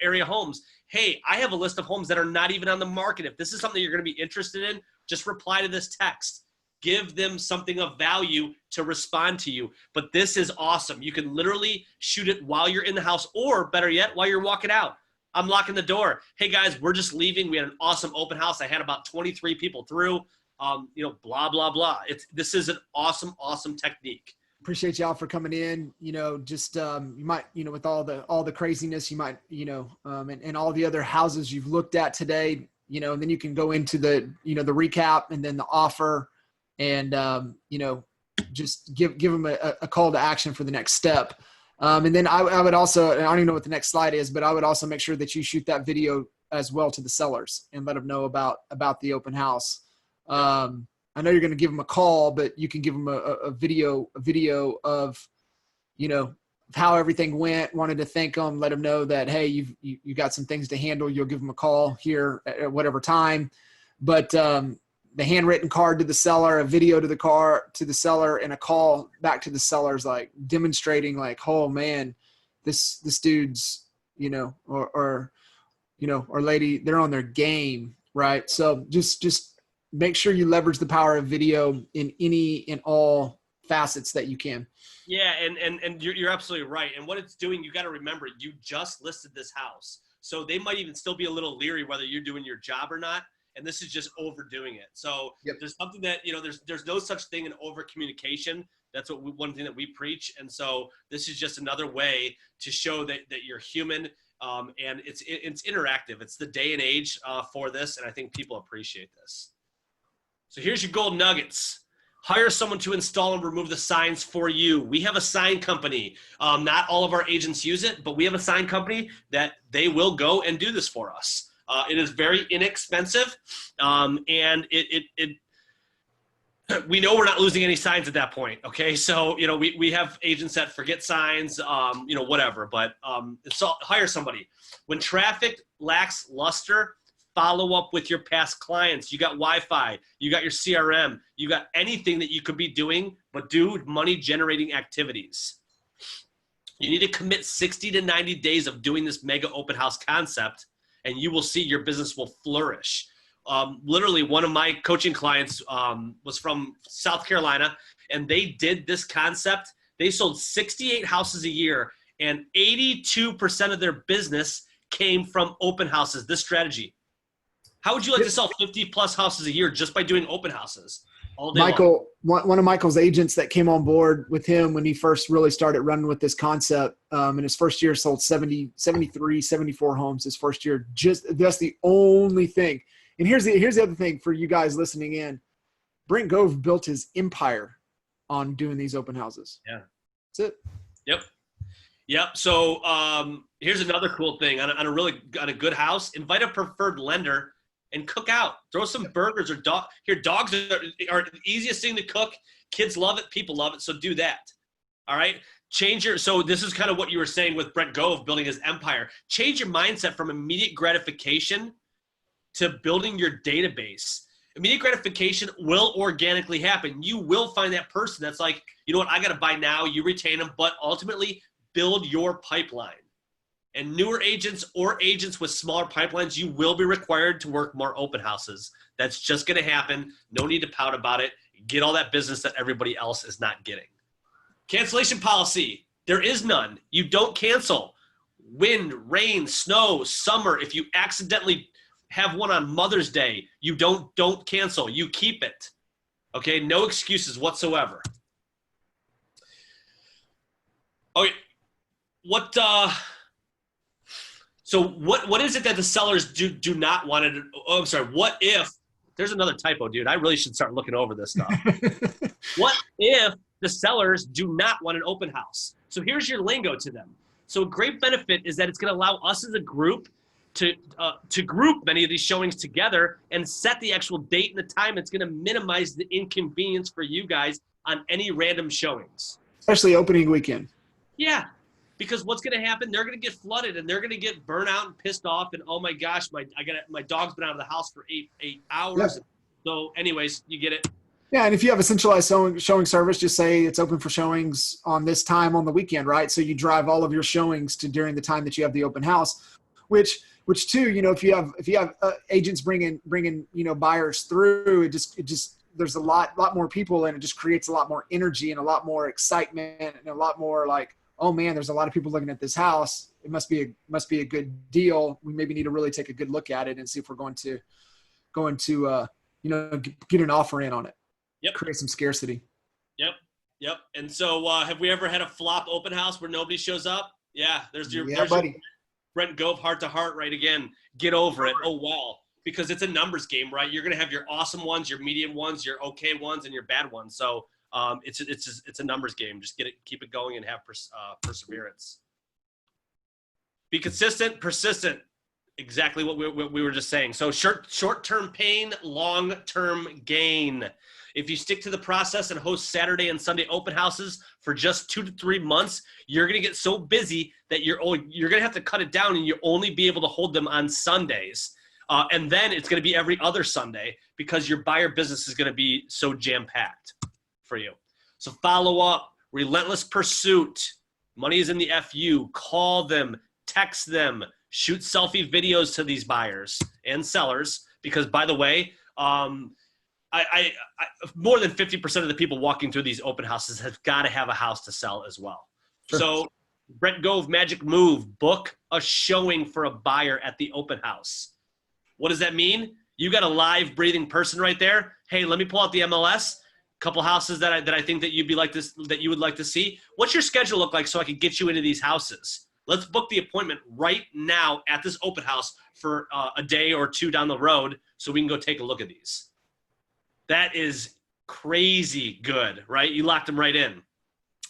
area homes. Hey, I have a list of homes that are not even on the market. If this is something you're going to be interested in, just reply to this text. Give them something of value to respond to you. But this is awesome. You can literally shoot it while you're in the house, or better yet, while you're walking out. I'm locking the door. Hey guys, we're just leaving. We had an awesome open house. I had about 23 people through. Blah, blah, blah. This is an awesome technique. Appreciate y'all for coming in. You might, with all the craziness, you might, and all the other houses you've looked at today, and then you can go into the, the recap and then the offer and, just give them a call to action for the next step. And then I would also, I don't even know what the next slide is, but I would also make sure that you shoot that video as well to the sellers and let them know about the open house. I know you're going to give them a call, but you can give them a video of, you know, how everything went. Wanted to thank them, let them know that, hey, you got some things to handle. You'll give them a call here at whatever time. But the handwritten card to the seller, a video to the seller, and a call back to the sellers, like demonstrating, like, oh man, this dude's, you know, or you know, or lady, they're on their game, right? So just make sure you leverage the power of video in all facets that you can. Yeah, and you're absolutely right. And what it's doing, you got to remember, you just listed this house, so they might even still be a little leery whether you're doing your job or not. And this is just overdoing it. So there's something that, you know, there's no such thing in over communication. That's one thing that we preach. And so this is just another way to show that you're human. And it's interactive. It's the day and age for this. And I think people appreciate this. So here's your gold nuggets. Hire someone to install and remove the signs for you. We have a sign company. Not all of our agents use it, but we have a sign company that they will go and do this for us. It is very inexpensive, and we know we're not losing any signs at that point. Okay, so you know we have agents that forget signs, you know, whatever. But so hire somebody. When traffic lacks luster, follow up with your past clients. You got Wi-Fi, you got your CRM, you got anything that you could be doing, but do money generating activities. You need to commit 60 to 90 days of doing this mega open house concept, and you will see your business will flourish. Literally, one of my coaching clients was from South Carolina, and they did this concept. They sold 68 houses a year, and 82% of their business came from open houses, this strategy. How would you like to sell 50 plus houses a year just by doing open houses all day Michael, one of Michael's agents that came on board with him when he first really started running with this concept, in his first year sold 73, 74 homes his first year. That's the only thing. And here's the other thing for you guys listening in. Brent Gove built his empire on doing these open houses. Yeah. That's it. Yep. So here's another cool thing on a good house. Invite a preferred lender and cook out. Throw some burgers or dogs are the easiest thing to cook. Kids love it. People love it. So do that. All right. So this is kind of what you were saying with Brent Gove building his empire. Change your mindset from immediate gratification to building your database. Immediate gratification will organically happen. You will find that person that's like, you know what, I got to buy now. You retain them, but ultimately build your pipeline. And newer agents or agents with smaller pipelines, you will be required to work more open houses. That's just going to happen. No need to pout about it. Get all that business that everybody else is not getting. Cancellation policy. There is none. You don't cancel. Wind, rain, snow, summer. If you accidentally have one on Mother's Day, you don't cancel. You keep it. Okay? No excuses whatsoever. Okay. So what is it that the sellers do not want to? Oh, I'm sorry. What if there's another typo, dude? I really should start looking over this stuff. What if the sellers do not want an open house? So here's your lingo to them. So a great benefit is that it's going to allow us as a group to group many of these showings together and set the actual date and the time. It's going to minimize the inconvenience for you guys on any random showings, especially opening weekend. Yeah. Because what's going to happen, they're going to get flooded and they're going to get burnt out and pissed off. And, oh, my gosh, my dog's been out of the house for eight hours. Yeah. So anyways, you get it. Yeah, and if you have a centralized showing service, just say it's open for showings on this time on the weekend, right? So you drive all of your showings to during the time that you have the open house, which too, you know, if you have agents bringing you know, buyers through, it just there's a lot more people and it just creates a lot more energy and a lot more excitement and a lot more like, oh man, there's a lot of people looking at this house. It must be a good deal. We maybe need to really take a good look at it and see if we're going to you know, get an offer in on it. Yep. Create some scarcity. Yep. And so have we ever had a flop open house where nobody shows up? Yeah. There's buddy. Your Brent Gove heart to heart right again. Get over it. Oh well. Because it's a numbers game, right? You're gonna have your awesome ones, your medium ones, your okay ones, and your bad ones. So it's a numbers game. Just keep it going and have perseverance. Be consistent, persistent. Exactly what we were just saying. So short-term pain, long-term gain. If you stick to the process and host Saturday and Sunday open houses for just 2 to 3 months, you're going to get so busy that you're going to have to cut it down, and you only be able to hold them on Sundays. And then it's going to be every other Sunday because your buyer business is going to be so jam-packed for you. So follow up, relentless pursuit. Money is in the FU. Call them, text them, shoot selfie videos to these buyers and sellers because, by the way, I more than 50% of the people walking through these open houses have got to have a house to sell as well. Sure. So Brent Gove, magic move, book a showing for a buyer at the open house. What does that mean? You got a live breathing person right there. Hey, let me pull out the MLS. Couple houses that I think that you would like to see. What's your schedule look like so I can get you into these houses? Let's book the appointment right now at this open house for a day or two down the road so we can go take a look at these. That is crazy good, right? You locked them right in.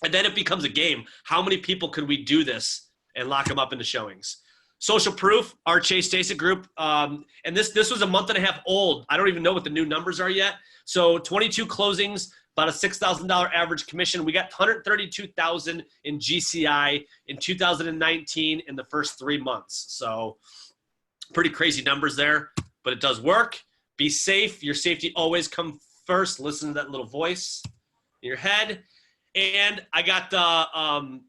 And then it becomes a game. How many people could we do this and lock them up into showings? Social proof, our Chase Stasic group. And this was a month and a half old. I don't even know what the new numbers are yet. So 22 closings, about a $6,000 average commission. We got $132,000 in GCI in 2019 in the first 3 months. So pretty crazy numbers there, but it does work. Be safe. Your safety always comes first. Listen to that little voice in your head. And I got the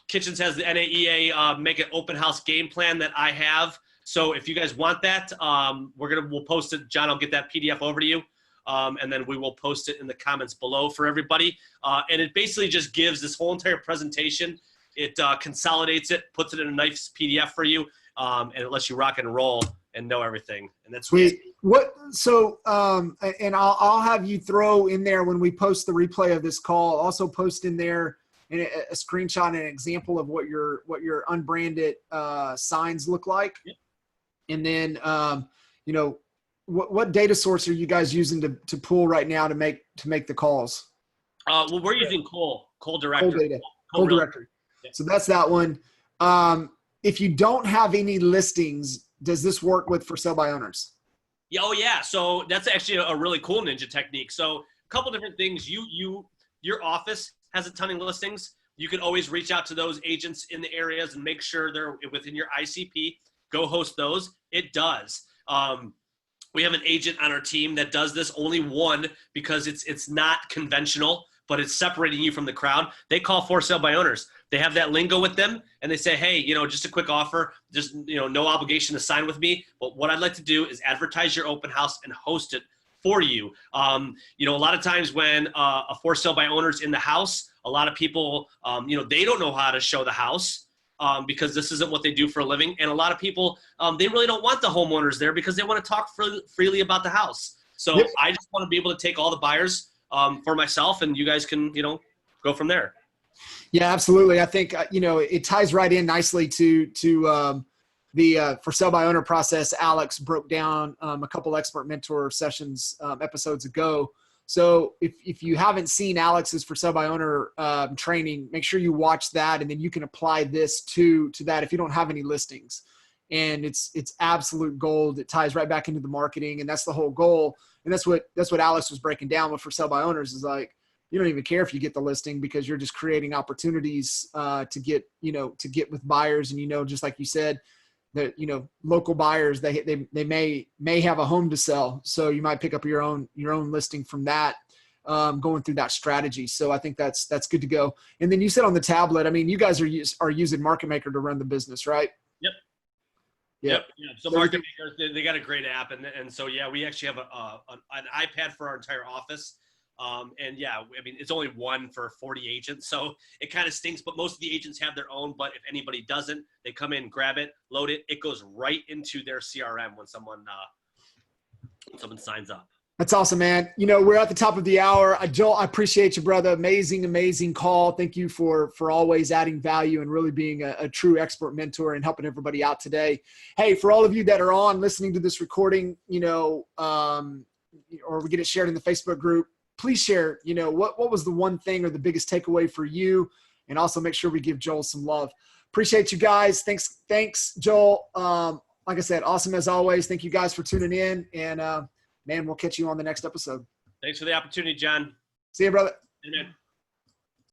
Kitchens has the NAEA make an open house game plan that I have. So if you guys want that, we'll post it. John, I'll get that PDF over to you. And then we will post it in the comments below for everybody. And it basically just gives this whole entire presentation. It consolidates it, puts it in a nice PDF for you, and it lets you rock and roll and know everything. And that's Wait, what? So, and I'll have you throw in there when we post the replay of this call. Also post in there a screenshot and an example of what your unbranded signs look like. Yep. And then what data source are you guys using to pull right now to make the calls? Well, we're using Cole Director. Cole data. Cole Director. Yeah. So that's that one. If you don't have any listings, does this work with for sale by owners? Yeah. Oh yeah. So that's actually a really cool ninja technique. So a couple different things. Your office has a ton of listings. You can always reach out to those agents in the areas and make sure they're within your ICP. Go host those. It does. We have an agent on our team that does this, only one, because it's not conventional, but it's separating you from the crowd. They call for sale by owners. They have that lingo with them, and they say, hey, just a quick offer, just no obligation to sign with me. But what I'd like to do is advertise your open house and host it for you. A lot of times when a for sale by owners in the house, a lot of people, they don't know how to show the house. Because this isn't what they do for a living. And a lot of people, they really don't want the homeowners there because they want to talk freely about the house. So yep. I just want to be able to take all the buyers for myself, and you guys can, go from there. Yeah, absolutely. I think, it ties right in nicely to the for sale by owner process. Alex broke down a couple expert mentor sessions episodes ago. So if you haven't seen Alex's for sale by owner training, make sure you watch that, and then you can apply this to that if you don't have any listings. And it's absolute gold. It ties right back into the marketing, and that's the whole goal. And that's what Alex was breaking down with for sale by owners is like, you don't even care if you get the listing because you're just creating opportunities to get with buyers. And just like you said, that local buyers they may have a home to sell, so you might pick up your own listing from that, going through that strategy. So I think that's good to go. And then you said on the tablet, I mean, you guys are using Market Maker to run the business, right? Yep. Yeah. So Market Maker, they got a great app, and so yeah, we actually have an iPad for our entire office. And yeah, I mean, it's only one for 40 agents, so it kind of stinks, but most of the agents have their own. But if anybody doesn't, they come in, grab it, load it. It goes right into their CRM when someone signs up. That's awesome, man. We're at the top of the hour. Joel, I appreciate you, brother. Amazing call. Thank you for always adding value and really being a true expert mentor and helping everybody out today. Hey, for all of you that are on listening to this recording, or we get it shared in the Facebook group, please share, what was the one thing or the biggest takeaway for you, and also make sure we give Joel some love. Appreciate you guys. Thanks, Joel. like I said, awesome as always. Thank you guys for tuning in, and man, we'll catch you on the next episode. Thanks for the opportunity, John. See you, brother. Amen.